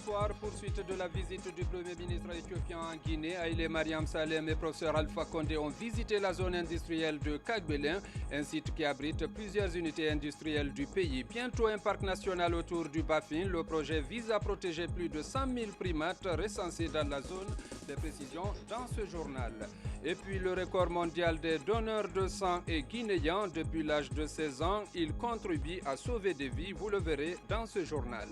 bonsoir. Poursuite de la visite du Premier ministre éthiopien en Guinée. Haïlé Mariam Salem et professeur Alpha Condé ont visité la zone industrielle de Kagbelin, un site qui abrite plusieurs unités industrielles du pays. Bientôt un parc national autour du Bafin. Le projet vise à protéger plus de 100 000 primates recensés dans la zone. Des précisions dans ce journal. Et puis le record mondial des donneurs de sang est guinéen. Depuis l'âge de 16 ans, il contribue à sauver des vies. Vous le verrez dans ce journal.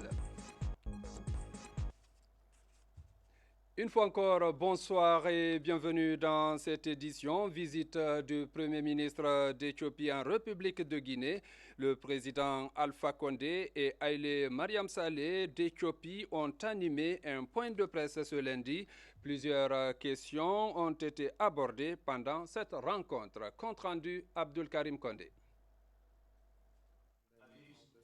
Une fois encore, bonsoir et bienvenue dans cette édition. Visite du Premier ministre d'Éthiopie en République de Guinée. Le président Alpha Condé et Haïlé Mariam Saleh d'Éthiopie ont animé un point de presse ce lundi. Plusieurs questions ont été abordées pendant cette rencontre. Compte rendu Abdul Karim Condé.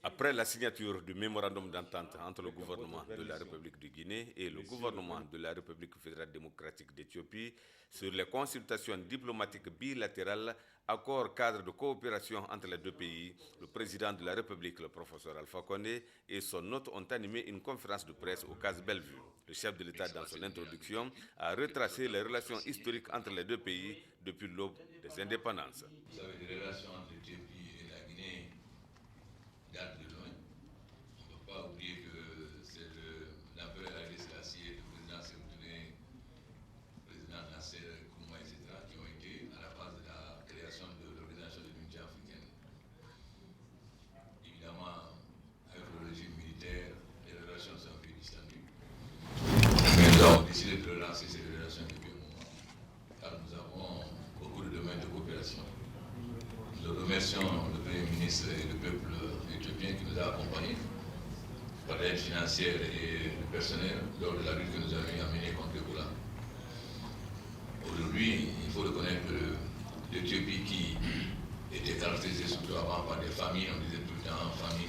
Après la signature du mémorandum d'entente entre le gouvernement de la République de Guinée et le gouvernement de la République fédérale démocratique d'Éthiopie sur les consultations diplomatiques bilatérales, accord cadre de coopération entre les deux pays, le président de la République, le professeur Alpha Condé, et son hôte ont animé une conférence de presse au Cas Bellevue. Le chef de l'État, dans son introduction, a retracé les relations historiques entre les deux pays depuis l'aube des indépendances. Vous savez, les relations entre l'Éthiopie et la Guinée date de loin. On ne peut pas oublier que c'est l'empereur Haïlé Sélassié, le président Sékou Touré, le président Nasser Koumoua, etc., qui ont été à la base de la création de l'Organisation de l'Unité africaine. Évidemment, avec le régime militaire, les relations sont un peu distendues. Mais nous avons décidé de relancer ces relations depuis un moment, car nous avons beaucoup de domaines de coopération. Nous remercions le Premier ministre et le peuple éthiopien qui nous a accompagnés par l'aide financière et le personnel lors de la lutte que nous avons menée contre Ebola. Aujourd'hui, il faut reconnaître que l'Éthiopie qui était caractérisée surtout avant par des familles, on disait tout le temps famille,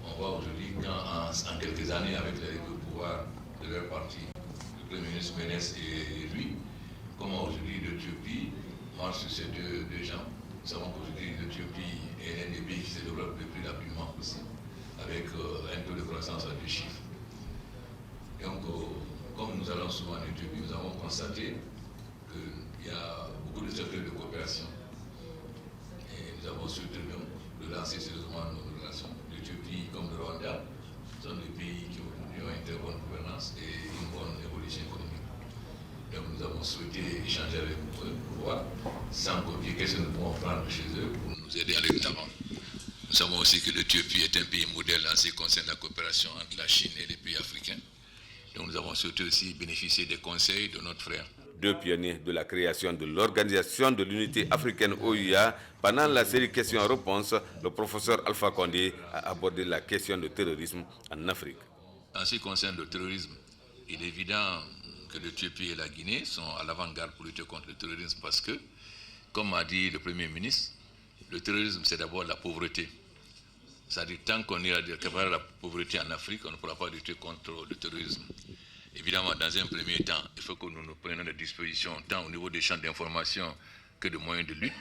on voit aujourd'hui qu'en quelques années, avec le pouvoir de leur parti, le Premier ministre Ménès et lui, comment aujourd'hui l'Éthiopie marche sur ces deux jambes. Nous savons qu'aujourd'hui l'Éthiopie est l'un des pays qui se développe le plus rapidement possible, avec un taux de croissance à 2 chiffres. Et donc, comme nous allons souvent en Éthiopie, nous avons constaté qu'il y a beaucoup de secteurs de coopération. Et nous avons souhaité de lancer sérieusement nos relations. L'Éthiopie comme le Rwanda sont des pays qui aujourd'hui ont une très bonne gouvernance et une bonne évolution économique. Donc nous avons souhaité échanger avec eux pour voir, sans copier, qu'est-ce que nous pouvons prendre chez eux pour nous aider à aller de l'avant. Nous savons aussi que l'Éthiopie est un pays modèle en ce qui concerne la coopération entre la Chine et les pays africains. Donc nous avons souhaité aussi bénéficier des conseils de notre frère. Deux pionniers de la création de l'Organisation de l'Unité africaine OUA, pendant la série questions-réponses, le professeur Alpha Condé a abordé la question du terrorisme en Afrique. En ce qui concerne le terrorisme, il est évident que l'Éthiopie et la Guinée sont à l'avant-garde pour lutter contre le terrorisme parce que, comme a dit le Premier ministre, le terrorisme c'est d'abord la pauvreté. C'est-à-dire tant qu'on ira de la pauvreté en Afrique, on ne pourra pas lutter contre le terrorisme. Évidemment, dans un premier temps, il faut que nous prenions des dispositions tant au niveau des champs d'information que de moyens de lutte.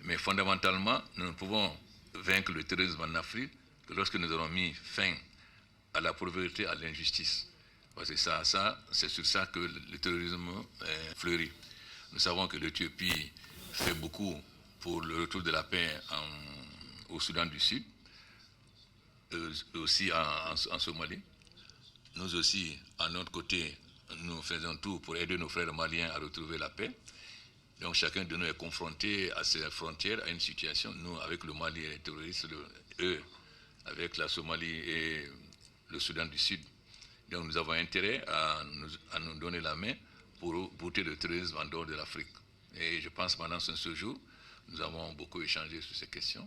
Mais fondamentalement, nous ne pouvons vaincre le terrorisme en Afrique que lorsque nous aurons mis fin à la pauvreté, à l'injustice. Parce que c'est sur ça que le terrorisme fleurit. Nous savons que l'Éthiopie fait beaucoup pour le retour de la paix au Soudan du Sud, aussi en Somalie. Nous aussi, à notre côté, nous faisons tout pour aider nos frères maliens à retrouver la paix. Donc chacun de nous est confronté à ces frontières, à une situation. Nous, avec le Mali et les terroristes, eux, avec la Somalie et le Soudan du Sud. Donc nous avons intérêt à nous donner la main pour bouter le terrorisme en dehors de l'Afrique. Et je pense pendant ce séjour, nous avons beaucoup échangé sur ces questions.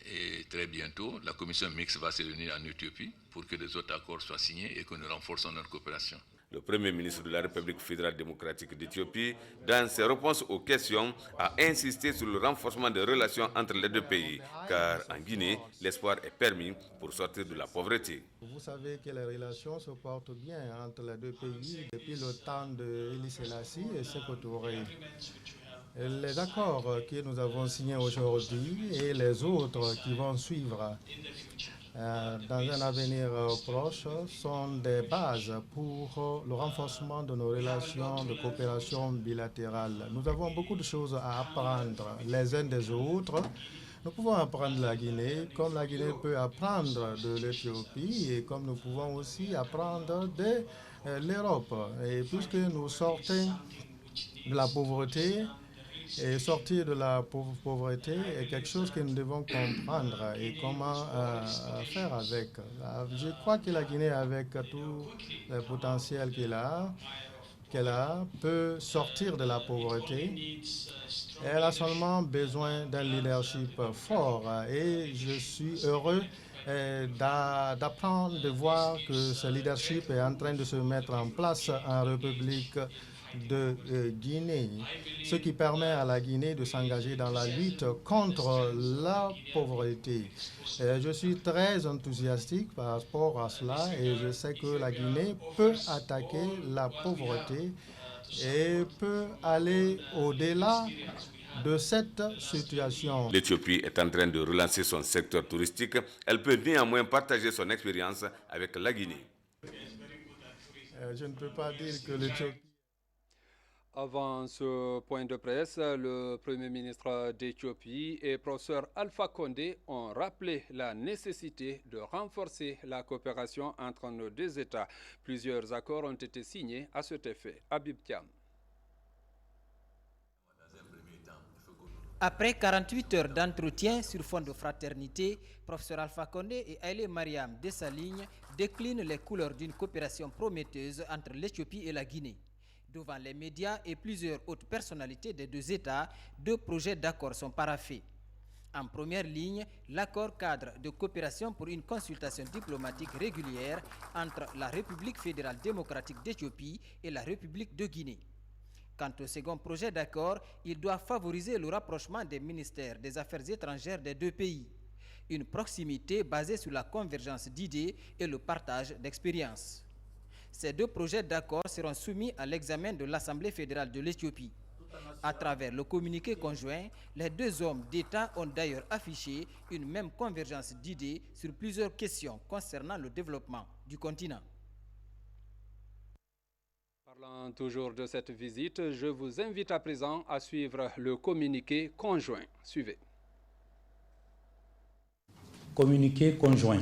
Et très bientôt, la commission mixte va se réunir en Éthiopie pour que les autres accords soient signés et que nous renforçons notre coopération. Le Premier ministre de la République fédérale démocratique d'Éthiopie, dans ses réponses aux questions, a insisté sur le renforcement des relations entre les deux pays, car en Guinée, l'espoir est permis pour sortir de la pauvreté. Vous savez que les relations se portent bien entre les deux pays depuis le temps de Haïlé Sélassié et Sékou Touré. Les accords que nous avons signés aujourd'hui et les autres qui vont suivre dans un avenir proche sont des bases pour le renforcement de nos relations de coopération bilatérale. Nous avons beaucoup de choses à apprendre les uns des autres. Nous pouvons apprendre de la Guinée, comme la Guinée peut apprendre de l'Éthiopie et comme nous pouvons aussi apprendre de l'Europe. Et puisque nous sortons de la pauvreté, et sortir de la pauvreté est quelque chose que nous devons comprendre et comment faire avec. Je crois que la Guinée, avec tout le potentiel qu'elle a, peut sortir de la pauvreté. Elle a seulement besoin d'un leadership fort et je suis heureux d'apprendre, de voir que ce leadership est en train de se mettre en place en République de Guinée, ce qui permet à la Guinée de s'engager dans la lutte contre la pauvreté. Je suis très enthousiastique par rapport à cela et je sais que la Guinée peut attaquer la pauvreté et peut aller au-delà de cette situation. L'Éthiopie est en train de relancer son secteur touristique. Elle peut néanmoins partager son expérience avec la Guinée. Je ne peux pas dire que l'Éthiopie... Avant ce point de presse, le Premier ministre d'Éthiopie et professeur Alpha Condé ont rappelé la nécessité de renforcer la coopération entre nos deux États. Plusieurs accords ont été signés à cet effet. Habib Thiam. Après 48 heures d'entretien sur fond de fraternité, professeur Alpha Condé et Haïlé Mariam Dessalegn déclinent les couleurs d'une coopération prometteuse entre l'Éthiopie et la Guinée. Devant les médias et plusieurs hautes personnalités des deux États, deux projets d'accord sont paraphés. En première ligne, l'accord cadre de coopération pour une consultation diplomatique régulière entre la République fédérale démocratique d'Éthiopie et la République de Guinée. Quant au second projet d'accord, il doit favoriser le rapprochement des ministères des Affaires étrangères des deux pays. Une proximité basée sur la convergence d'idées et le partage d'expériences. Ces deux projets d'accord seront soumis à l'examen de l'Assemblée fédérale de l'Éthiopie. À travers le communiqué conjoint, les deux hommes d'État ont d'ailleurs affiché une même convergence d'idées sur plusieurs questions concernant le développement du continent. Parlant toujours de cette visite, je vous invite à présent à suivre le communiqué conjoint. Suivez. Communiqué conjoint.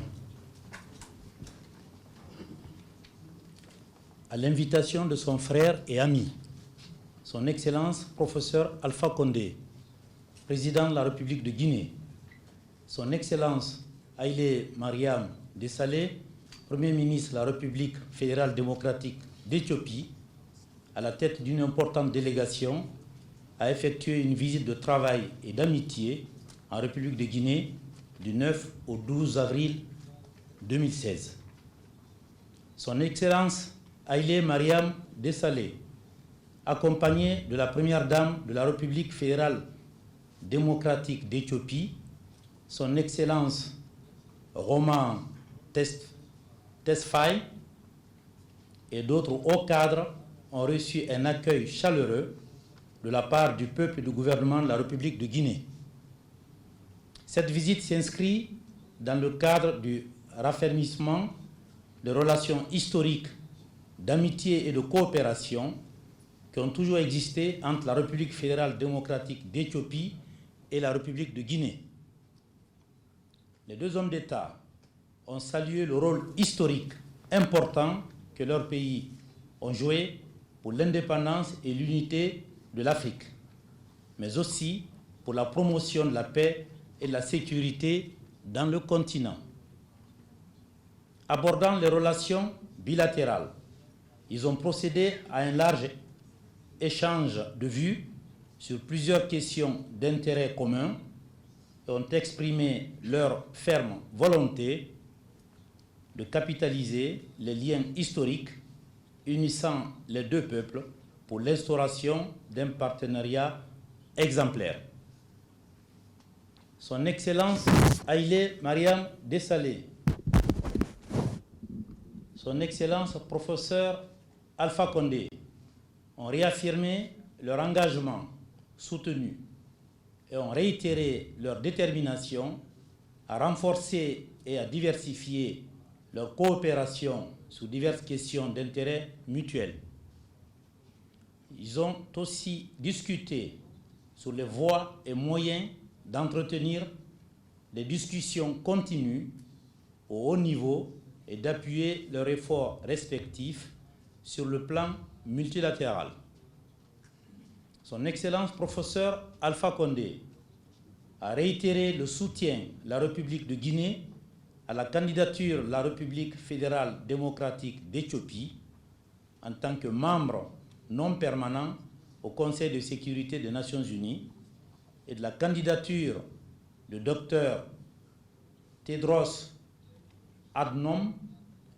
À l'invitation de son frère et ami, son Excellence professeur Alpha Condé, président de la République de Guinée, son Excellence Haïlé Mariam Dessalegn, Premier ministre de la République fédérale démocratique d'Éthiopie, à la tête d'une importante délégation, a effectué une visite de travail et d'amitié en République de Guinée du 9 au 12 avril 2016. Son Excellence Haïlé Mariam Dessalegn, accompagné de la première dame de la République fédérale démocratique d'Éthiopie, son Excellence Roman Tesfaye et d'autres hauts cadres ont reçu un accueil chaleureux de la part du peuple et du gouvernement de la République de Guinée. Cette visite s'inscrit dans le cadre du raffermissement des relations historiques d'amitié et de coopération qui ont toujours existé entre la République fédérale démocratique d'Éthiopie et la République de Guinée. Les deux hommes d'État ont salué le rôle historique important que leurs pays ont joué pour l'indépendance et l'unité de l'Afrique, mais aussi pour la promotion de la paix et de la sécurité dans le continent. Abordant les relations bilatérales, ils ont procédé à un large échange de vues sur plusieurs questions d'intérêt commun et ont exprimé leur ferme volonté de capitaliser les liens historiques unissant les deux peuples pour l'instauration d'un partenariat exemplaire. Son Excellence Haïlé Mariam Dessalegn, son Excellence professeur Alpha Condé ont réaffirmé leur engagement soutenu et ont réitéré leur détermination à renforcer et à diversifier leur coopération sur diverses questions d'intérêt mutuel. Ils ont aussi discuté sur les voies et moyens d'entretenir des discussions continues au haut niveau et d'appuyer leurs efforts respectifs sur le plan multilatéral. Son Excellence professeur Alpha Condé a réitéré le soutien de la République de Guinée à la candidature de la République fédérale démocratique d'Éthiopie en tant que membre non permanent au Conseil de sécurité des Nations Unies et de la candidature du Dr Tedros Adhanom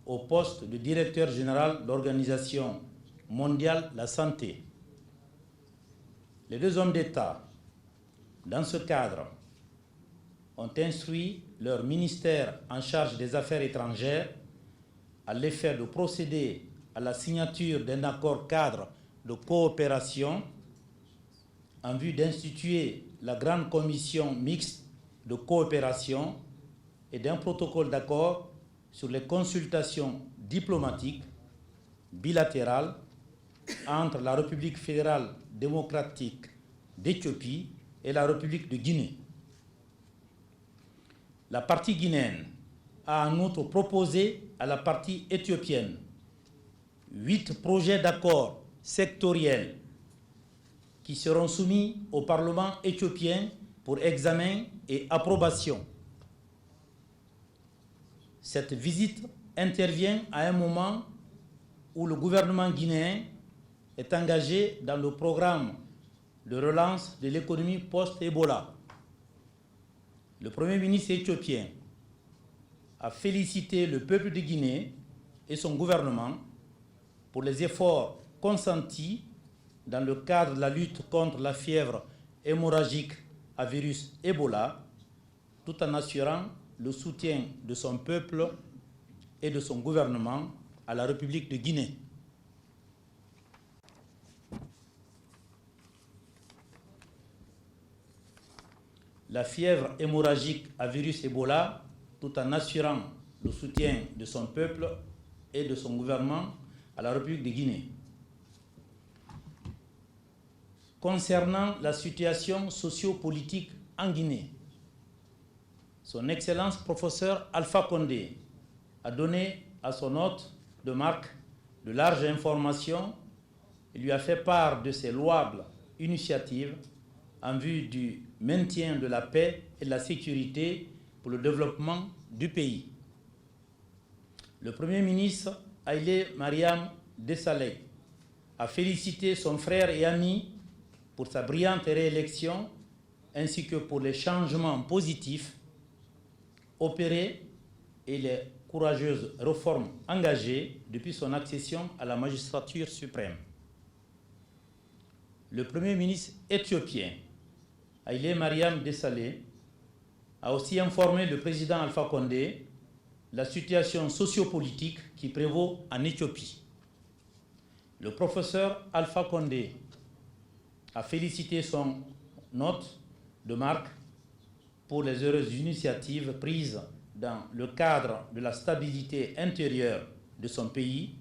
au poste de directeur général de l'Organisation mondiale de la santé. Les deux hommes d'État, dans ce cadre, ont instruit leur ministère en charge des Affaires étrangères à l'effet de procéder à la signature d'un accord cadre de coopération en vue d'instituer la Grande Commission mixte de coopération et d'un protocole d'accord sur les consultations diplomatiques bilatérales entre la République fédérale démocratique d'Éthiopie et la République de Guinée. La partie guinéenne a en outre proposé à la partie éthiopienne 8 projets d'accord sectoriels qui seront soumis au Parlement éthiopien pour examen et approbation. Cette visite intervient à un moment où le gouvernement guinéen est engagé dans le programme de relance de l'économie post-Ebola. Le Premier ministre éthiopien a félicité le peuple de Guinée et son gouvernement pour les efforts consentis dans le cadre de la lutte contre la fièvre hémorragique à virus Ebola, tout en assurant le soutien de son peuple et de son gouvernement à la République de Guinée. La fièvre hémorragique à virus Ebola, tout en assurant le soutien de son peuple et de son gouvernement à la République de Guinée. Concernant la situation sociopolitique en Guinée, son Excellence professeur Alpha Condé a donné à son hôte de marque de larges informations et lui a fait part de ses louables initiatives en vue du maintien de la paix et de la sécurité pour le développement du pays. Le Premier ministre Haïlé Mariam Desalegn a félicité son frère et ami pour sa brillante réélection ainsi que pour les changements positifs opérés et les courageuses réformes engagées depuis son accession à la magistrature suprême. Le Premier ministre éthiopien Haïlé Mariam Desalegn a aussi informé le président Alpha Condé de la situation sociopolitique qui prévaut en Éthiopie. Le professeur Alpha Condé a félicité son hôte de marque pour les heureuses initiatives prises dans le cadre de la stabilité intérieure de son pays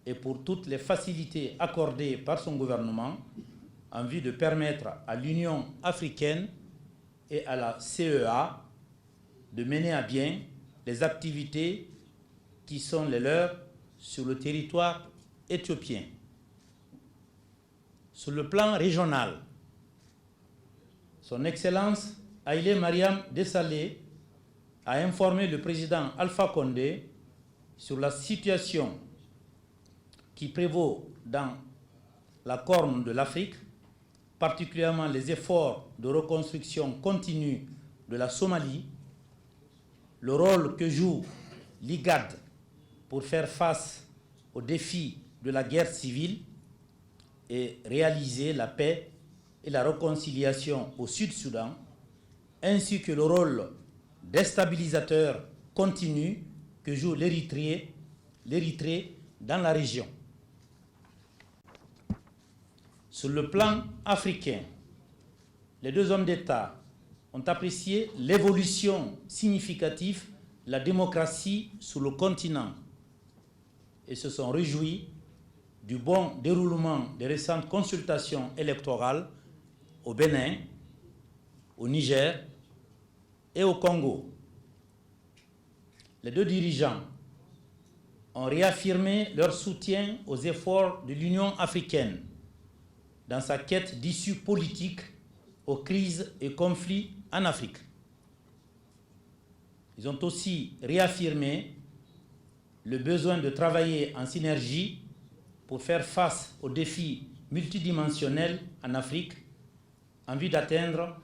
et pour toutes les facilités accordées par son gouvernement en vue de permettre à l'Union africaine et à la CEA de mener à bien les activités qui sont les leurs sur le territoire éthiopien. Sur le plan régional, son Excellence Haïlé Mariam Desalegn a informé le président Alpha Condé sur la situation qui prévaut dans la Corne de l'Afrique, particulièrement les efforts de reconstruction continue de la Somalie, le rôle que joue l'IGAD pour faire face aux défis de la guerre civile et réaliser la paix et la réconciliation au Sud-Soudan, ainsi que le rôle déstabilisateur continu que joue l'Érythrée dans la région. Sur le plan africain, les deux hommes d'État ont apprécié l'évolution significative de la démocratie sur le continent et se sont réjouis du bon déroulement des récentes consultations électorales au Bénin, au Niger et au Congo. Les deux dirigeants ont réaffirmé leur soutien aux efforts de l'Union africaine dans sa quête d'issue politique aux crises et conflits en Afrique. Ils ont aussi réaffirmé le besoin de travailler en synergie pour faire face aux défis multidimensionnels en Afrique en vue d'atteindre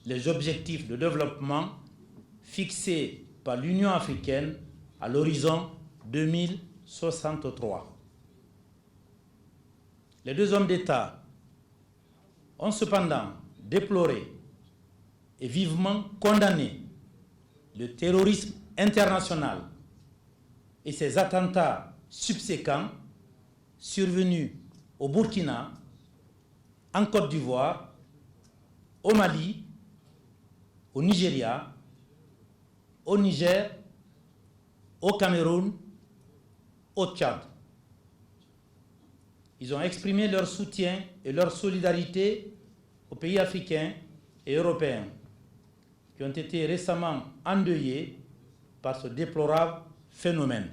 les objectifs de développement fixés par l'Union africaine à l'horizon 2063. Les deux hommes d'État ont cependant déploré et vivement condamné le terrorisme international et ses attentats subséquents survenus au Burkina, en Côte d'Ivoire, au Mali, au Nigeria, au Niger, au Cameroun, au Tchad. Ils ont exprimé leur soutien et leur solidarité aux pays africains et européens qui ont été récemment endeuillés par ce déplorable phénomène.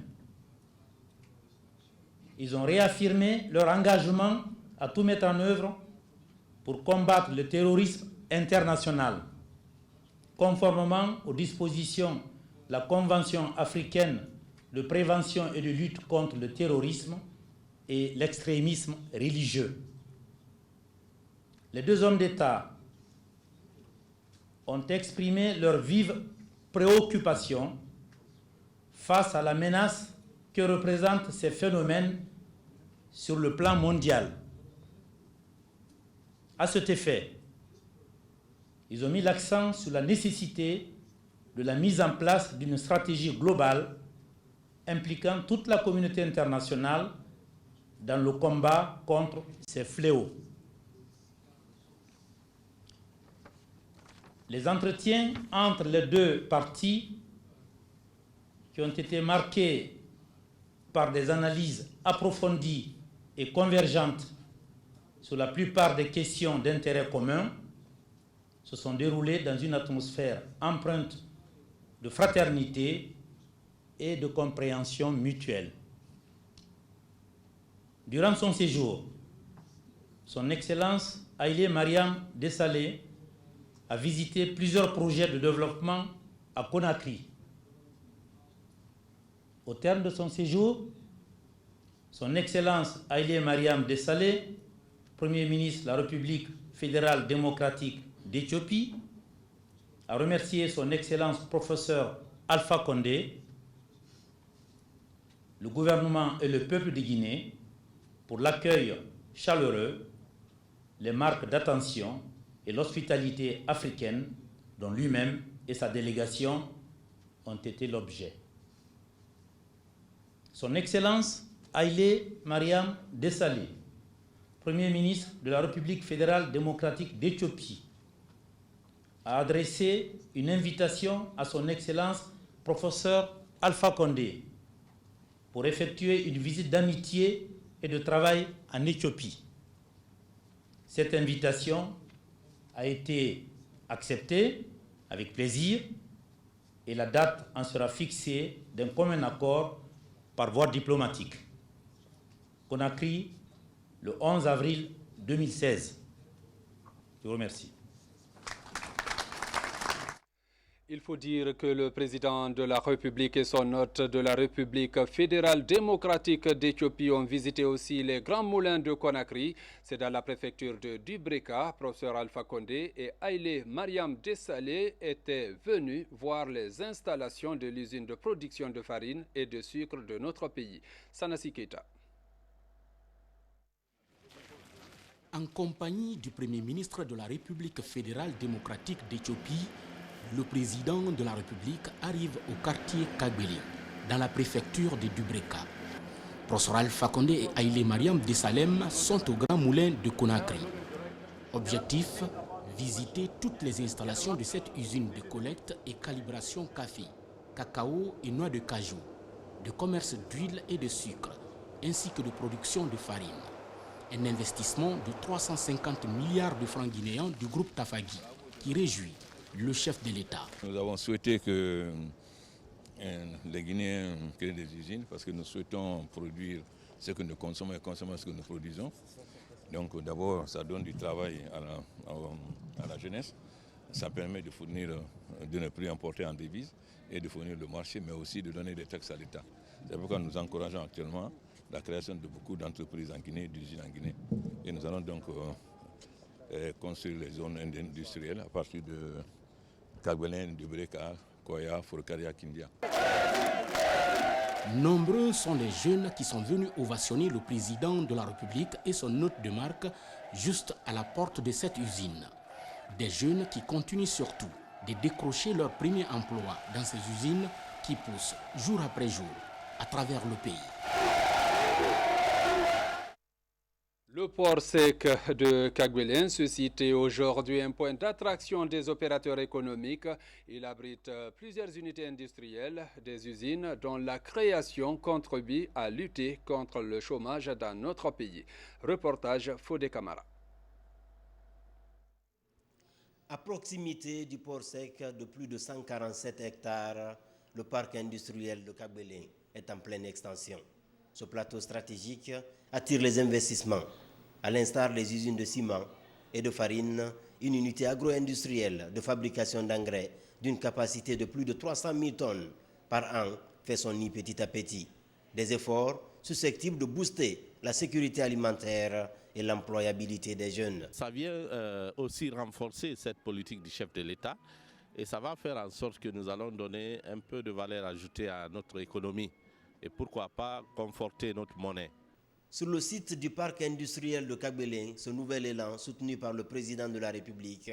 Ils ont réaffirmé leur engagement à tout mettre en œuvre pour combattre le terrorisme international, conformément aux dispositions de la Convention africaine de prévention et de lutte contre le terrorisme et l'extrémisme religieux. Les deux hommes d'État ont exprimé leur vive préoccupation face à la menace que représentent ces phénomènes sur le plan mondial. À cet effet, ils ont mis l'accent sur la nécessité de la mise en place d'une stratégie globale impliquant toute la communauté internationale dans le combat contre ces fléaux. Les entretiens entre les deux parties, qui ont été marqués par des analyses approfondies et convergentes sur la plupart des questions d'intérêt commun, se sont déroulés dans une atmosphère empreinte de fraternité et de compréhension mutuelle. Durant son séjour, Son Excellence Haïlé Mariam Desalegn a visité plusieurs projets de développement à Conakry. Au terme de son séjour, Son Excellence Haïlé Mariam Desalegn, Premier ministre de la République fédérale démocratique d'Éthiopie, a remercié Son Excellence professeur Alpha Condé, le gouvernement et le peuple de Guinée pour l'accueil chaleureux, les marques d'attention et l'hospitalité africaine dont lui-même et sa délégation ont été l'objet. Son Excellence Haïlé Mariam Desalegn, Premier ministre de la République fédérale démocratique d'Éthiopie, a adressé une invitation à Son Excellence professeur Alpha Condé pour effectuer une visite d'amitié et de travail en Éthiopie. Cette invitation a été acceptée avec plaisir et la date en sera fixée d'un commun accord par voie diplomatique. Conakry, le 11 avril 2016. Je vous remercie. Il faut dire que le président de la République et son hôte de la République fédérale démocratique d'Éthiopie ont visité aussi les grands moulins de Conakry. C'est dans la préfecture de Dubreka. Professeur Alpha Condé et Haïlé Mariam Desalegn étaient venus voir les installations de l'usine de production de farine et de sucre de notre pays. Sanassi Keita. En compagnie du Premier ministre de la République fédérale démocratique d'Éthiopie, le président de la République arrive au quartier Kagbele, dans la préfecture de Dubreka. Professeur Alpha Condé et Haïlé Mariam Desalegn sont au Grand Moulin de Conakry. Objectif, visité toutes les installations de cette usine de collecte et calibration café, cacao et noix de cajou, de commerce d'huile et de sucre, ainsi que de production de farine. Un investissement de 350 milliards de francs guinéens du groupe Tafagi, qui réjouit le chef de l'État. Nous avons souhaité que les Guinéens créent des usines parce que nous souhaitons produire ce que nous consommons et consommer ce que nous produisons. Donc d'abord, ça donne du travail à la jeunesse. Ça permet de fournir, de ne plus importer en devises et de fournir le marché, mais aussi de donner des taxes à l'État. C'est pourquoi nous encourageons actuellement la création de beaucoup d'entreprises en Guinée, d'usines en Guinée. Et nous allons donc construire les zones industrielles à partir de Kagbelen, Dubreka, Koya, Forcaria, Kindia. Nombreux sont les jeunes qui sont venus ovationner le président de la République et son hôte de marque juste à la porte de cette usine. Des jeunes qui continuent surtout de décrocher leur premier emploi dans ces usines qui poussent jour après jour à travers le pays. Le port sec de Kagbelen, ce site est aujourd'hui un point d'attraction des opérateurs économiques. Il abrite plusieurs unités industrielles, des usines dont la création contribue à lutter contre le chômage dans notre pays. Reportage Fodé Camara. À proximité du port sec de plus de 147 hectares, le parc industriel de Kagbelen est en pleine extension. Ce plateau stratégique attire les investissements. À l'instar des usines de ciment et de farine, une unité agro-industrielle de fabrication d'engrais d'une capacité de plus de 300 000 tonnes par an fait son nid petit à petit. Des efforts susceptibles de booster la sécurité alimentaire et l'employabilité des jeunes. Ça vient aussi renforcer cette politique du chef de l'État et ça va faire en sorte que nous allons donner un peu de valeur ajoutée à notre économie et pourquoi pas conforter notre monnaie. Sur le site du parc industriel de Kagbelen, ce nouvel élan, soutenu par le président de la République,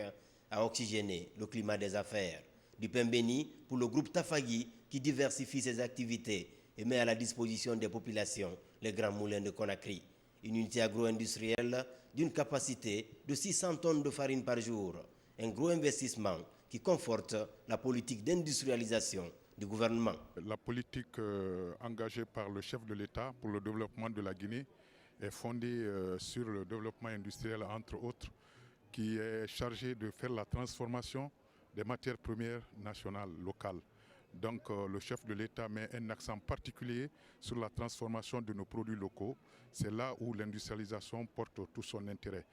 a oxygéné le climat des affaires. Du pain béni pour le groupe Tafagi qui diversifie ses activités et met à la disposition des populations les grands moulins de Conakry. Une unité agro-industrielle d'une capacité de 600 tonnes de farine par jour. Un gros investissement qui conforte la politique d'industrialisation du gouvernement. La politique engagée par le chef de l'État pour le développement de la Guinée est fondée sur le développement industriel, entre autres, qui est chargé de faire la transformation des matières premières nationales, locales. Donc le chef de l'État met un accent particulier sur la transformation de nos produits locaux. C'est là où l'industrialisation porte tout son intérêt.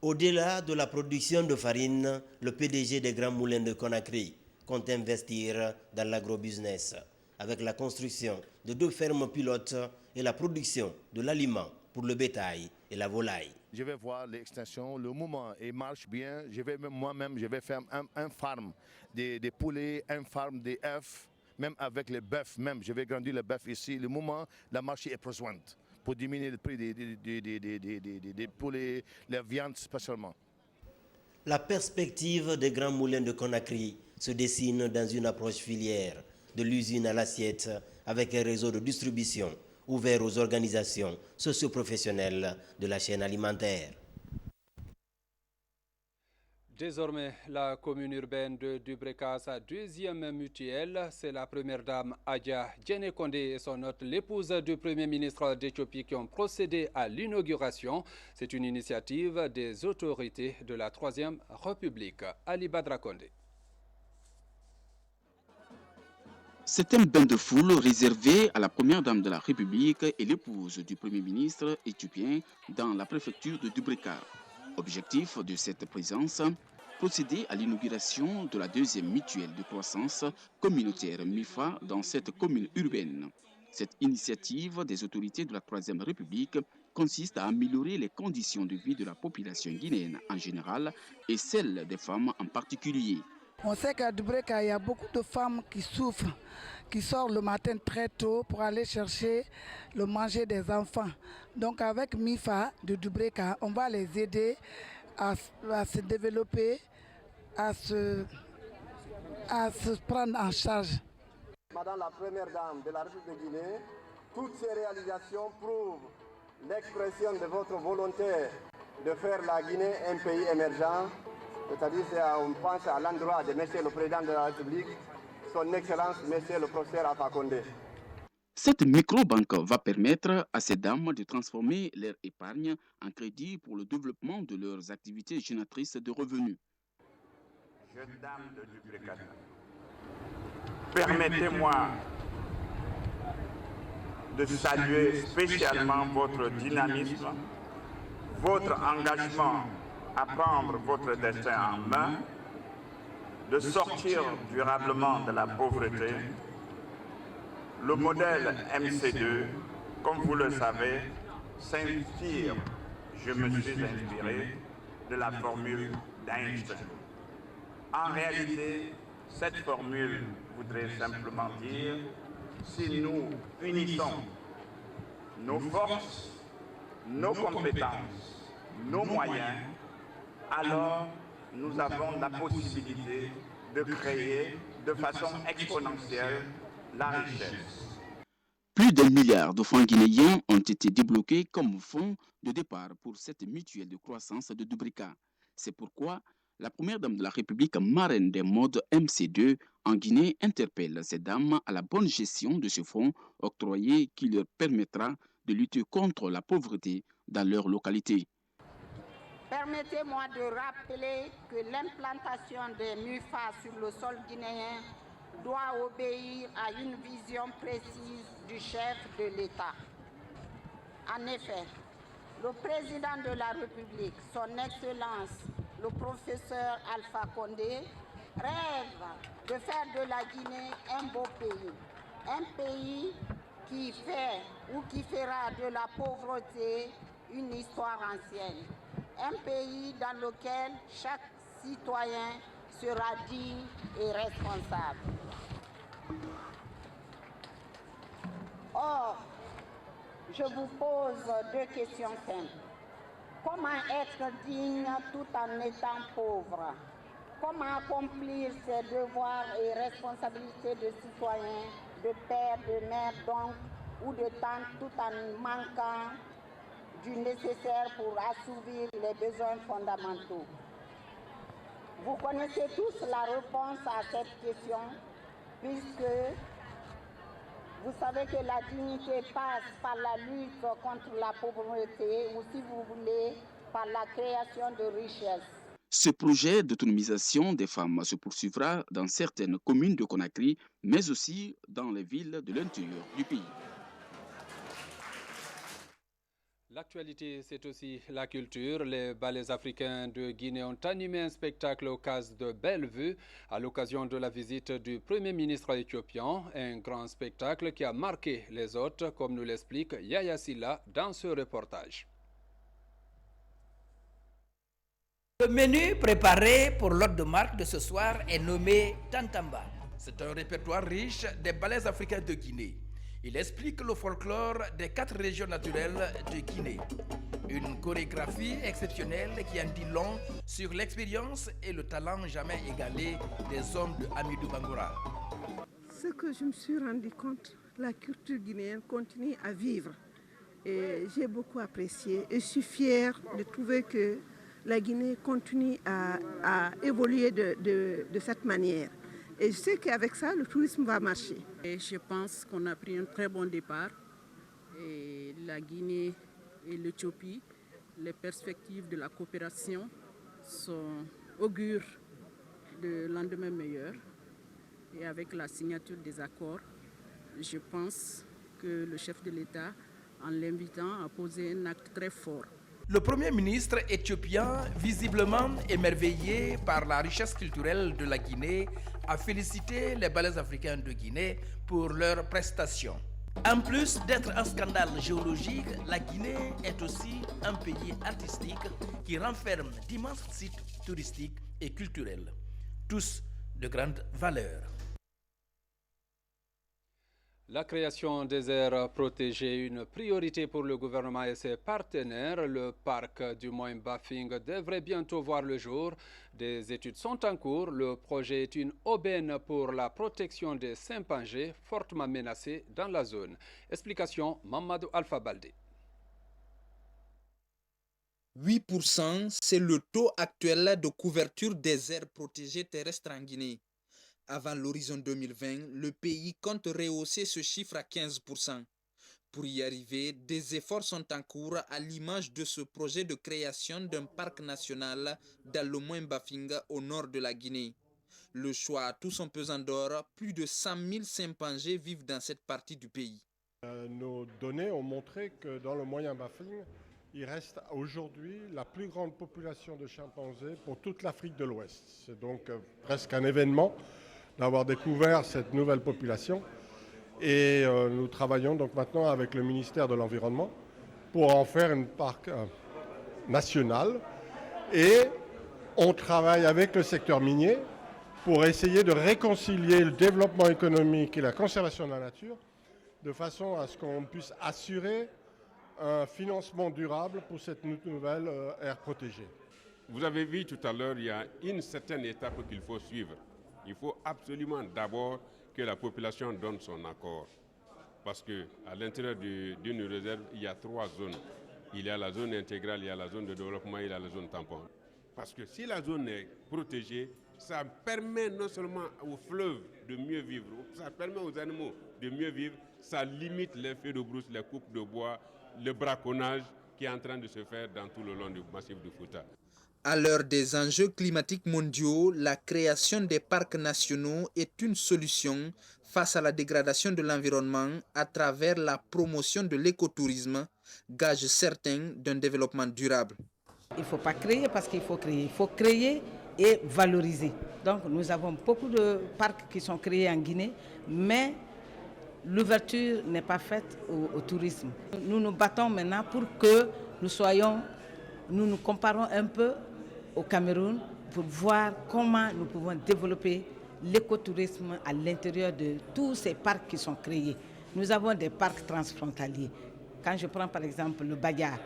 Au-delà de la production de farine, le PDG des Grands Moulins de Conakry compte investir dans l'agrobusiness avec la construction de 2 fermes pilotes et la production de l'aliment pour le bétail et la volaille. Je vais voir l'extension, le moment il marche bien. Moi-même, je vais faire un farm des poulets, un farm des œufs, même avec les bœufs, même je vais grandir les bœufs ici. Le moment, la marché est présente pour diminuer le prix des poulets, les viandes spécialement. La perspective des Grands Moulins de Conakry se dessine dans une approche filière, de l'usine à l'assiette, avec un réseau de distribution ouvert aux organisations socio-professionnelles de la chaîne alimentaire. Désormais, la commune urbaine de Dubreka, sa deuxième mutuelle, c'est la première dame Adja Djenekonde et son hôte, l'épouse du Premier ministre d'Éthiopie, qui ont procédé à l'inauguration. C'est une initiative des autorités de la Troisième République. Ali Badra Konde. C'est un bain de foule réservé à la première dame de la République et l'épouse du Premier ministre éthiopien dans la préfecture de Dubreka. Objectif de cette présence, procéder à l'inauguration de la deuxième mutuelle de croissance communautaire MIFA dans cette commune urbaine. Cette initiative des autorités de la Troisième République consiste à améliorer les conditions de vie de la population guinéenne en général et celles des femmes en particulier. On sait qu'à Dubreka, il y a beaucoup de femmes qui souffrent, qui sortent le matin très tôt pour aller chercher le manger des enfants. Donc avec MIFA de Dubreka, on va les aider à se développer, à se prendre en charge. Madame la Première Dame de la République de Guinée, toutes ces réalisations prouvent l'expression de votre volonté de faire la Guinée un pays émergent C'est-à-dire, on pense à l'endroit de Monsieur le Président de la République, Son Excellence Monsieur le professeur Alpha Condé. Cette microbanque va permettre à ces dames de transformer leur épargne en crédit pour le développement de leurs activités génératrices de revenus. Jeune dame de Dubreka, permettez-moi de saluer spécialement votre dynamisme, votre engagement à prendre votre destin en main, de sortir durablement de la pauvreté. Le modèle MC2, comme vous le savez, s'inspire, je me suis inspiré, de la formule d'Einstein. En réalité, cette formule voudrait simplement dire, si nous unissons nos forces, nos compétences, nos moyens, alors nous avons la possibilité de créer de façon exponentielle la richesse. Plus d'1 milliard de francs guinéens ont été débloqués comme fonds de départ pour cette mutuelle de croissance de Dubreka. C'est pourquoi la première dame de la République, marraine des modes MC2 en Guinée, interpelle ces dames à la bonne gestion de ce fonds octroyé qui leur permettra de lutter contre la pauvreté dans leur localité. Permettez-moi de rappeler que l'implantation des MUFA sur le sol guinéen doit obéir à une vision précise du chef de l'État. En effet, le président de la République, son Excellence, le professeur Alpha Condé, rêve de faire de la Guinée un beau pays. Un pays qui fait ou qui fera de la pauvreté une histoire ancienne. Un pays dans lequel chaque citoyen sera digne et responsable. Or, je vous pose 2 questions simples. Comment être digne tout en étant pauvre? Comment accomplir ses devoirs et responsabilités de citoyen, de père, de mère donc, ou de tante tout en manquant du nécessaire pour assouvir les besoins fondamentaux? Vous connaissez tous la réponse à cette question, puisque vous savez que la dignité passe par la lutte contre la pauvreté, ou si vous voulez, par la création de richesses. Ce projet d'autonomisation des femmes se poursuivra dans certaines communes de Conakry, mais aussi dans les villes de l'intérieur du pays. L'actualité, c'est aussi la culture. Les ballets africains de Guinée ont animé un spectacle au CAS de Bellevue à l'occasion de la visite du Premier ministre éthiopien. Un grand spectacle qui a marqué les hôtes, comme nous l'explique Yaya Silla dans ce reportage. Le menu préparé pour l'hôte de marque de ce soir est nommé Tantamba. C'est un répertoire riche des ballets africains de Guinée. Il explique le folklore des 4 régions naturelles de Guinée. Une chorégraphie exceptionnelle qui en dit long sur l'expérience et le talent jamais égalé des hommes de Hamidou Bangura. Ce que je me suis rendu compte, la culture guinéenne continue à vivre. Et j'ai beaucoup apprécié et je suis fière de trouver que la Guinée continue à évoluer de cette manière. Et je sais qu'avec ça, le tourisme va marcher. Et je pense qu'on a pris un très bon départ. Et la Guinée et l'Éthiopie, les perspectives de la coopération augurent de lendemain meilleur. Et avec la signature des accords, je pense que le chef de l'État, en l'invitant, a posé un acte très fort. Le Premier ministre éthiopien, visiblement émerveillé par la richesse culturelle de la Guinée, a félicité les ballets africains de Guinée pour leurs prestations. En plus d'être un scandale géologique, la Guinée est aussi un pays artistique qui renferme d'immenses sites touristiques et culturels, tous de grande valeur. La création des aires protégées, une priorité pour le gouvernement et ses partenaires. Le parc du Moyen Bafing devrait bientôt voir le jour. Des études sont en cours. Le projet est une aubaine pour la protection des chimpanzés fortement menacés dans la zone. Explication Mamadou Alpha Baldé. 8%, c'est le taux actuel de couverture des aires protégées terrestres en Guinée. Avant l'horizon 2020, le pays compte rehausser ce chiffre à 15%. Pour y arriver, des efforts sont en cours à l'image de ce projet de création d'un parc national dans le Mouin-Bafinga au nord de la Guinée. Le choix a tout son pesant d'or, plus de 100 000 chimpanzés vivent dans cette partie du pays. Nos données ont montré que dans le Moyen-Bafinga, il reste aujourd'hui la plus grande population de chimpanzés pour toute l'Afrique de l'Ouest. C'est donc presque un événement d'avoir découvert cette nouvelle population. Et nous travaillons donc maintenant avec le ministère de l'Environnement pour en faire un parc national. Et on travaille avec le secteur minier pour essayer de réconcilier le développement économique et la conservation de la nature de façon à ce qu'on puisse assurer un financement durable pour cette nouvelle aire protégée. Vous avez vu tout à l'heure, il y a une certaine étape qu'il faut suivre. Il faut absolument d'abord que la population donne son accord. Parce qu'à l'intérieur d'une réserve, il y a 3 zones. Il y a la zone intégrale, il y a la zone de développement, il y a la zone tampon. Parce que si la zone est protégée, ça permet non seulement aux fleuves de mieux vivre, ça permet aux animaux de mieux vivre, ça limite les feux de brousse, les coupes de bois, le braconnage qui est en train de se faire dans tout le long du massif de Fouta. À l'heure des enjeux climatiques mondiaux, la création des parcs nationaux est une solution face à la dégradation de l'environnement à travers la promotion de l'écotourisme, gage certain d'un développement durable. Il ne faut pas créer parce qu'il faut créer. Il faut créer et valoriser. Donc nous avons beaucoup de parcs qui sont créés en Guinée, mais l'ouverture n'est pas faite au tourisme. Nous nous battons maintenant pour que nous nous comparons un peu au Cameroun pour voir comment nous pouvons développer l'écotourisme à l'intérieur de tous ces parcs qui sont créés. Nous avons des parcs transfrontaliers. Quand je prends par exemple le Bagyar,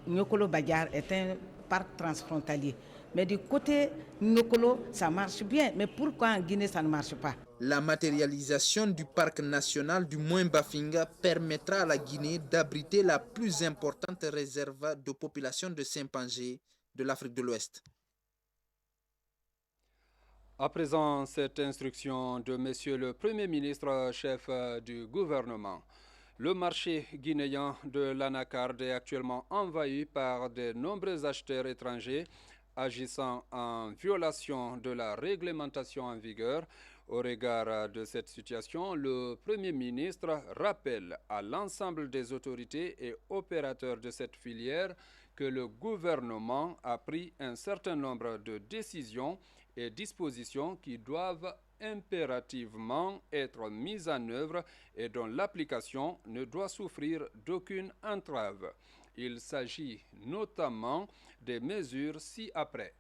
Nyokolo Bagyar est un parc transfrontalier. Mais du côté Nyokolo, ça marche bien. Mais pourquoi en Guinée, ça ne marche pas? La matérialisation du parc national du Mouin-Bafinga permettra à la Guinée d'abriter la plus importante réserve de population de chimpanzés de l'Afrique de l'Ouest. À présent, cette instruction de Monsieur le Premier ministre, chef du gouvernement. Le marché guinéen de l'anacarde est actuellement envahi par de nombreux acheteurs étrangers agissant en violation de la réglementation en vigueur. Au regard de cette situation, le Premier ministre rappelle à l'ensemble des autorités et opérateurs de cette filière que le gouvernement a pris un certain nombre de décisions et dispositions qui doivent impérativement être mises en œuvre et dont l'application ne doit souffrir d'aucune entrave. Il s'agit notamment des mesures ci-après.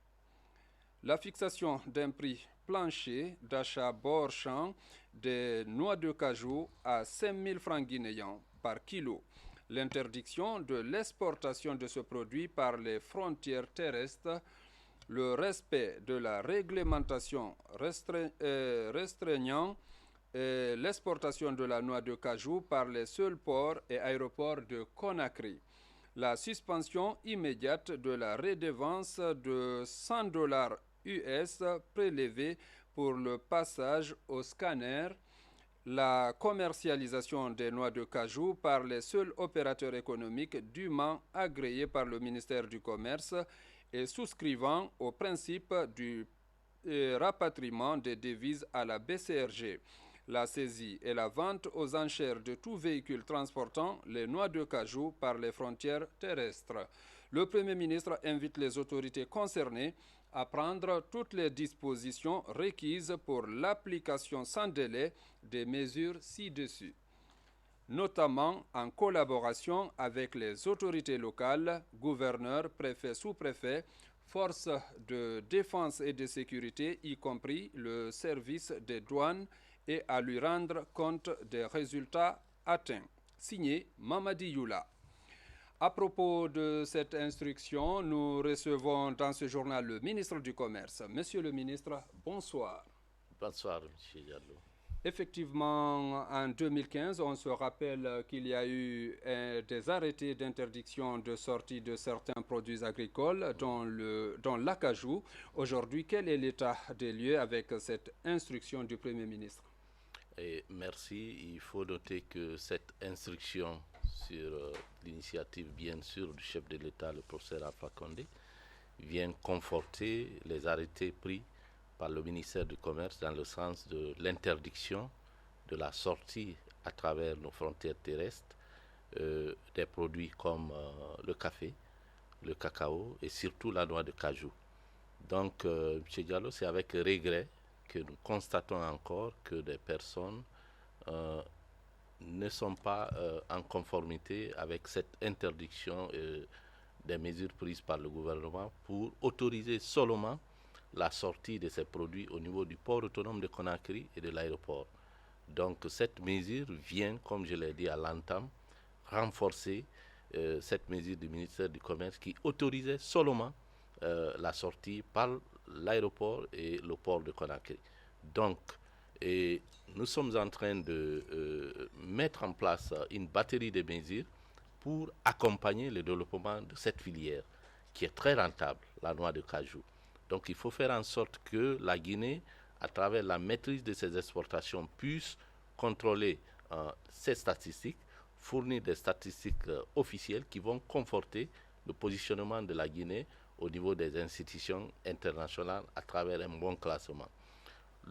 La fixation d'un prix plancher d'achat bord champ des noix de cajou à 5 000 francs guinéens par kilo. L'interdiction de l'exportation de ce produit par les frontières terrestres, le respect de la réglementation restreignant l'exportation de la noix de cajou par les seuls ports et aéroports de Conakry. La suspension immédiate de la redevance de $100 US prélevée pour le passage au scanner, la commercialisation des noix de cajou par les seuls opérateurs économiques dûment agréés par le ministère du Commerce et souscrivant au principe du rapatriement des devises à la BCRG. La saisie et la vente aux enchères de tout véhicule transportant les noix de cajou par les frontières terrestres. Le Premier ministre invite les autorités concernées à prendre toutes les dispositions requises pour l'application sans délai des mesures ci-dessus, notamment en collaboration avec les autorités locales, gouverneurs, préfets, sous-préfets, forces de défense et de sécurité, y compris le service des douanes, et à lui rendre compte des résultats atteints. Signé Mamadi Youla. À propos de cette instruction, nous recevons dans ce journal le ministre du Commerce. Monsieur le ministre, bonsoir. Bonsoir, M. Diallo. Effectivement, en 2015, on se rappelle qu'il y a eu des arrêtés d'interdiction de sortie de certains produits agricoles, dont l'acajou. Aujourd'hui, quel est l'état des lieux avec cette instruction du Premier ministre? Merci. Il faut noter que cette instruction, sur l'initiative bien sûr du chef de l'État, le professeur Alpha Condé, vient conforter les arrêtés pris par le ministère du Commerce dans le sens de l'interdiction de la sortie à travers nos frontières terrestres des produits comme le café, le cacao et surtout la noix de cajou. Donc, M. Diallo, c'est avec regret que nous constatons encore que des personnes ne sont pas en conformité avec cette interdiction des mesures prises par le gouvernement pour autoriser seulement la sortie de ces produits au niveau du port autonome de Conakry et de l'aéroport. Donc cette mesure vient, comme je l'ai dit à l'entame, renforcer cette mesure du ministère du Commerce qui autorisait seulement la sortie par l'aéroport et le port de Conakry. Donc, nous sommes en train de mettre en place une batterie de mesures pour accompagner le développement de cette filière qui est très rentable, la noix de cajou. Donc il faut faire en sorte que la Guinée, à travers la maîtrise de ses exportations, puisse contrôler ces statistiques, fournir des statistiques officielles qui vont conforter le positionnement de la Guinée au niveau des institutions internationales à travers un bon classement.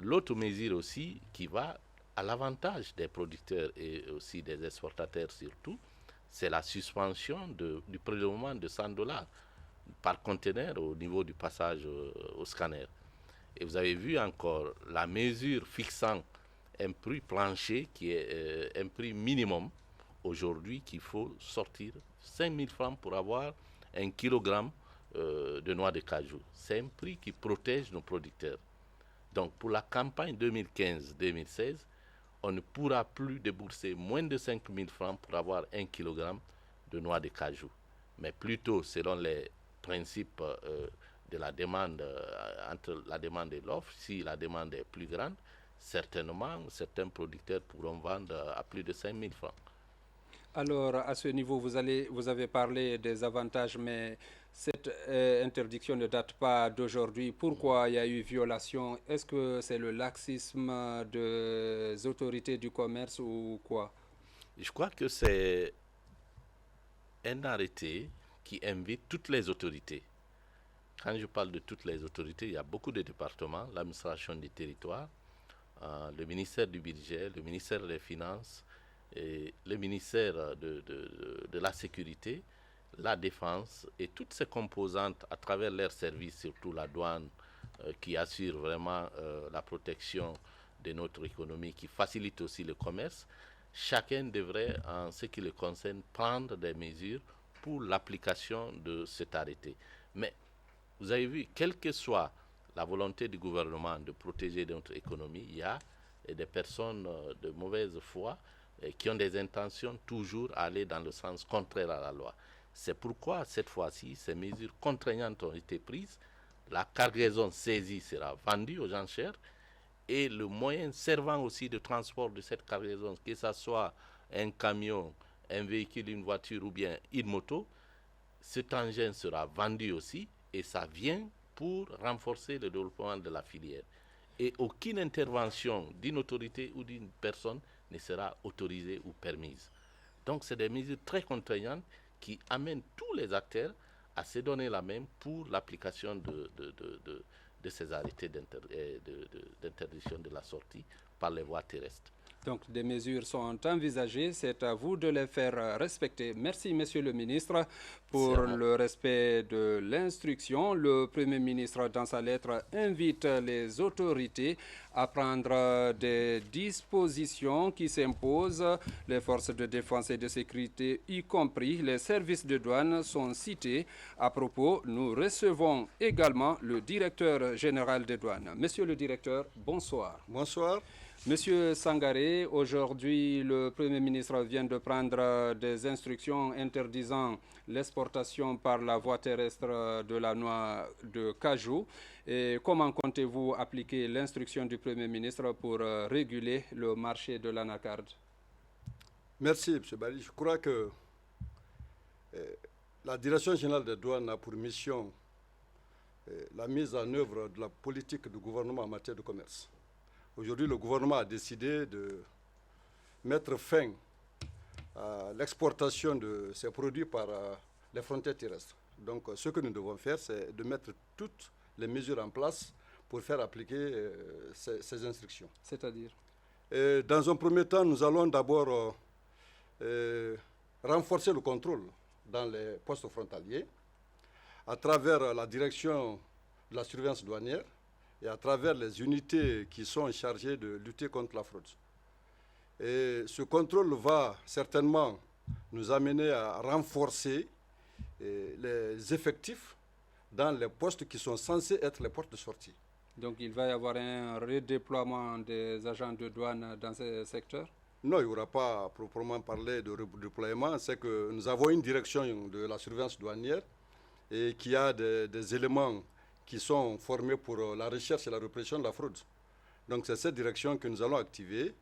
L'autre mesure aussi qui va à l'avantage des producteurs et aussi des exportateurs surtout, c'est la suspension du prélèvement de $100 par conteneur au niveau du passage au scanner. Et vous avez vu encore la mesure fixant un prix plancher qui est un prix minimum aujourd'hui qu'il faut sortir 5 000 francs pour avoir 1 kilogramme de noix de cajou. C'est un prix qui protège nos producteurs. Donc pour la campagne 2015-2016, on ne pourra plus débourser moins de 5 000 francs pour avoir 1 kilogramme de noix de cajou. Mais plutôt selon les principes de la demande, entre la demande et l'offre, si la demande est plus grande, certainement certains producteurs pourront vendre à plus de 5 000 francs. Alors, à ce niveau, vous avez parlé des avantages, mais cette interdiction ne date pas d'aujourd'hui. Pourquoi il y a eu violation? Est-ce que c'est le laxisme des autorités du commerce ou quoi? Je crois que c'est un arrêté qui invite toutes les autorités. Quand je parle de toutes les autorités, il y a beaucoup de départements, l'administration du territoire, le ministère du budget, le ministère des finances, et le ministère de la sécurité, la défense et toutes ces composantes à travers leurs services, surtout la douane qui assure vraiment la protection de notre économie, qui facilite aussi le commerce. Chacun devrait, en ce qui le concerne, prendre des mesures pour l'application de cet arrêté. Mais vous avez vu, quelle que soit la volonté du gouvernement de protéger notre économie, il y a des personnes de mauvaise foi qui ont des intentions toujours à aller dans le sens contraire à la loi. C'est pourquoi, cette fois-ci, ces mesures contraignantes ont été prises. La cargaison saisie sera vendue aux enchères et le moyen servant aussi de transport de cette cargaison, que ce soit un camion, un véhicule, une voiture ou bien une moto, cet engin sera vendu aussi et ça vient pour renforcer le développement de la filière. Et aucune intervention d'une autorité ou d'une personne ne sera autorisée ou permise. Donc c'est des mesures très contraignantes qui amènent tous les acteurs à se donner la main pour l'application de ces arrêtés d'interdiction de la sortie par les voies terrestres. Donc des mesures sont envisagées, c'est à vous de les faire respecter. Merci Monsieur le ministre pour le respect de l'instruction. Le Premier ministre dans sa lettre invite les autorités à prendre des dispositions qui s'imposent. Les forces de défense et de sécurité, y compris les services de douane, sont cités. À propos, nous recevons également le directeur général des douanes. Monsieur le directeur, bonsoir. Bonsoir. Monsieur Sangaré, aujourd'hui, le Premier ministre vient de prendre des instructions interdisant l'exportation par la voie terrestre de la noix de cajou. Et comment comptez-vous appliquer l'instruction du Premier ministre pour réguler le marché de l'anacarde? Merci, M. Bali. Je crois que la Direction générale des douanes a pour mission la mise en œuvre de la politique du gouvernement en matière de commerce. Aujourd'hui, le gouvernement a décidé de mettre fin à l'exportation de ces produits par les frontières terrestres. Donc, ce que nous devons faire, c'est de mettre toutes les mesures en place pour faire appliquer ces instructions. C'est-à-dire? Dans un premier temps, nous allons d'abord renforcer le contrôle dans les postes frontaliers à travers la direction de la surveillance douanière et à travers les unités qui sont chargées de lutter contre la fraude. Et ce contrôle va certainement nous amener à renforcer les effectifs dans les postes qui sont censés être les portes de sortie. Donc il va y avoir un redéploiement des agents de douane dans ce secteur? Non, il n'y aura pas proprement parlé de redéploiement. C'est que nous avons une direction de la surveillance douanière et qui a des éléments qui sont formés pour la recherche et la répression de la fraude. Donc c'est cette direction que nous allons activer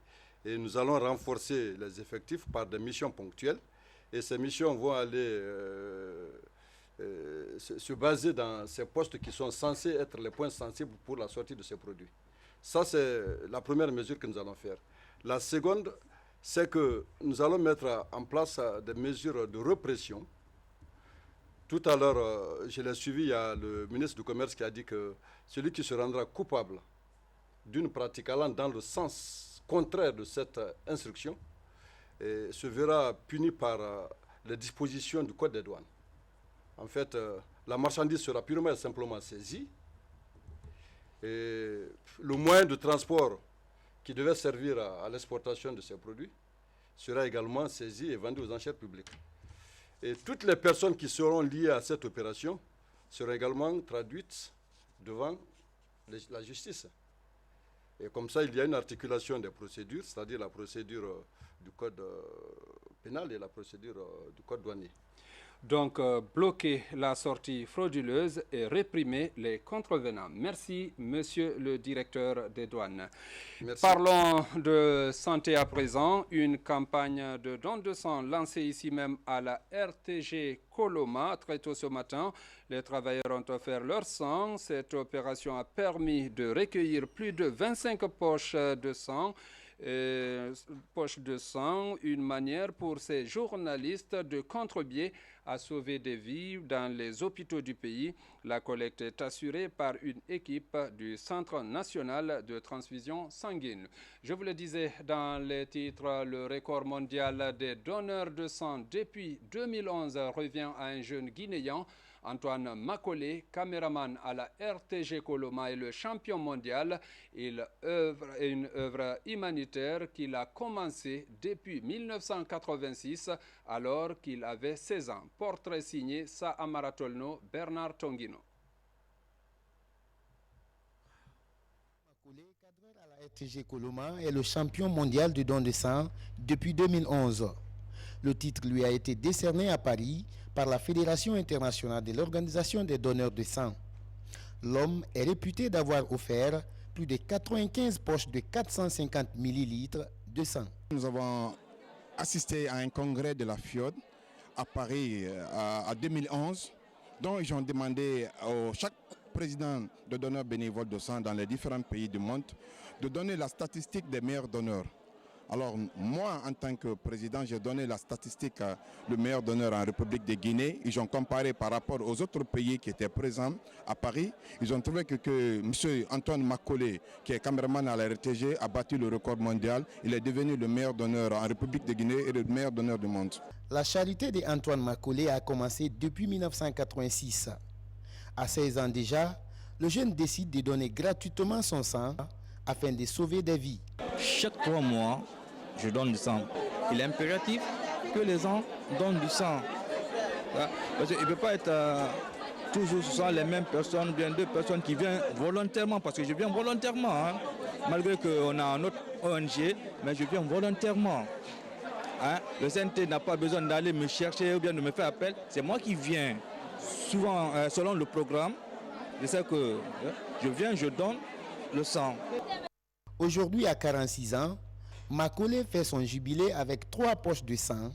et nous allons renforcer les effectifs par des missions ponctuelles. Et ces missions vont aller se baser dans ces postes qui sont censés être les points sensibles pour la sortie de ces produits. Ça, c'est la première mesure que nous allons faire. La seconde, c'est que nous allons mettre en place des mesures de répression. Tout à l'heure, je l'ai suivi, il y a le ministre du Commerce qui a dit que celui qui se rendra coupable d'une pratique allant dans le sens contraire de cette instruction se verra puni par les dispositions du Code des douanes. En fait, la marchandise sera purement et simplement saisie et le moyen de transport qui devait servir à l'exportation de ces produits sera également saisi et vendu aux enchères publiques. Et toutes les personnes qui seront liées à cette opération seront également traduites devant la justice. Et comme ça, il y a une articulation des procédures, c'est-à-dire la procédure du code pénal et la procédure du code douanier. Donc, bloquer la sortie frauduleuse et réprimer les contrevenants. Merci, monsieur le directeur des douanes. Merci. Parlons de santé à présent. Une campagne de don de sang lancée ici même à la RTG Coloma très tôt ce matin. Les travailleurs ont offert leur sang. Cette opération a permis de recueillir plus de 25 poches de sang. Une manière pour ces journalistes de contribuer à sauver des vies dans les hôpitaux du pays. La collecte est assurée par une équipe du Centre national de transfusion sanguine. Je vous le disais dans les titres, le record mondial des donneurs de sang depuis 2011 revient à un jeune Guinéen. Antoine Makole, caméraman à la RTG Coloma, est le champion mondial. Il œuvre une œuvre humanitaire qu'il a commencé depuis 1986, alors qu'il avait 16 ans. Portrait signé Sa Amaratolno, Bernard Tongino. Makole, cadreur à la RTG Coloma, est le champion mondial du don de sang depuis 2011. Le titre lui a été décerné à Paris par la Fédération internationale de l'organisation des donneurs de sang. L'homme est réputé d'avoir offert plus de 95 poches de 450 millilitres de sang. Nous avons assisté à un congrès de la FIOD à Paris en 2011, dont ils ont demandé à chaque président de donneurs bénévoles de sang dans les différents pays du monde de donner la statistique des meilleurs donneurs. Alors moi, en tant que président, j'ai donné la statistique le meilleur donneur en République de Guinée. Ils ont comparé par rapport aux autres pays qui étaient présents à Paris. Ils ont trouvé que M. Antoine Makole, qui est caméraman à la RTG, a battu le record mondial. Il est devenu le meilleur donneur en République de Guinée et le meilleur donneur du monde. La charité d'Antoine Makole a commencé depuis 1986. À 16 ans déjà, le jeune décide de donner gratuitement son sang afin de sauver des vies. Chaque 3 mois, je donne du sang. Il est impératif que les gens donnent du sang. Parce qu'il ne peut pas être toujours ce sont les mêmes personnes, bien 2 personnes qui viennent volontairement, parce que je viens volontairement. malgré qu'on a un autre ONG, mais je viens volontairement. Hein? Le CNT n'a pas besoin d'aller me chercher ou bien de me faire appel. C'est moi qui viens, souvent selon le programme. Je sais que je viens, je donne le sang. Aujourd'hui, à 46 ans, Macaulay fait son jubilé avec 3 poches de sang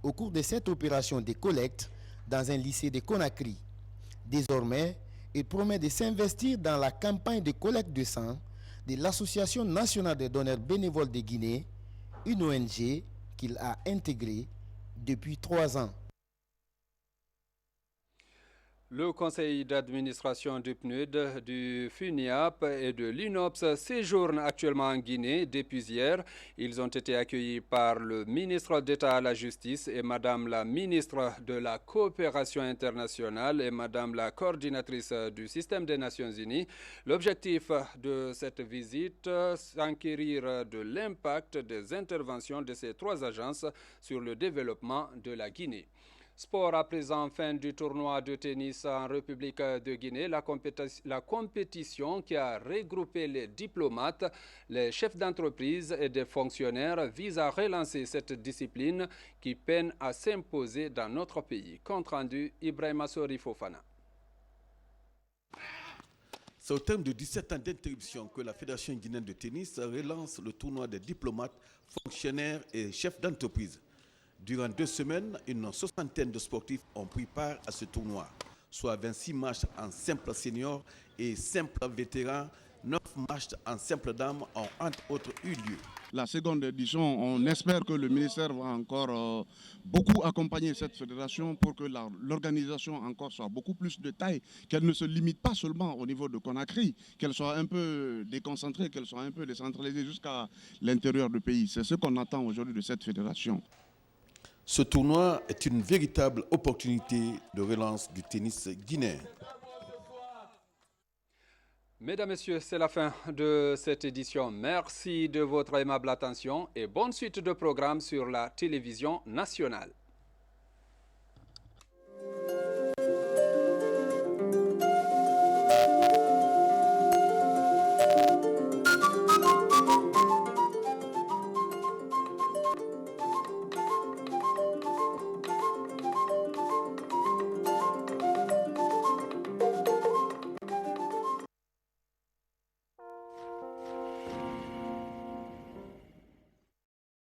au cours de cette opération de collecte dans un lycée de Conakry. Désormais, il promet de s'investir dans la campagne de collecte de sang de l'Association nationale des donneurs bénévoles de Guinée, une ONG qu'il a intégrée depuis 3 ans. Le conseil d'administration du PNUD, du FUNIAP et de l'INOPS séjournent actuellement en Guinée depuis hier. Ils ont été accueillis par le ministre d'État à la Justice et Madame la ministre de la Coopération internationale et Madame la coordinatrice du système des Nations Unies. L'objectif de cette visite, s'enquérir de l'impact des interventions de ces 3 agences sur le développement de la Guinée. Sport à présent, fin du tournoi de tennis en République de Guinée. La compétition qui a regroupé les diplomates, les chefs d'entreprise et des fonctionnaires vise à relancer cette discipline qui peine à s'imposer dans notre pays. Compte rendu, Ibrahima Sori Fofana. C'est au terme de 17 ans d'interruption que la Fédération guinéenne de tennis relance le tournoi des diplomates, fonctionnaires et chefs d'entreprise. Durant 2 semaines, une 60aine de sportifs ont pris part à ce tournoi, soit 26 matchs en simple senior et simple vétéran. 9 matchs en simple dame ont entre autres eu lieu. La seconde édition, on espère que le ministère va encore beaucoup accompagner cette fédération pour que l'organisation encore soit beaucoup plus de taille, qu'elle ne se limite pas seulement au niveau de Conakry, qu'elle soit un peu déconcentrée, qu'elle soit un peu décentralisée jusqu'à l'intérieur du pays. C'est ce qu'on attend aujourd'hui de cette fédération. Ce tournoi est une véritable opportunité de relance du tennis guinéen. Mesdames, Messieurs, c'est la fin de cette édition. Merci de votre aimable attention et bonne suite de programmes sur la télévision nationale.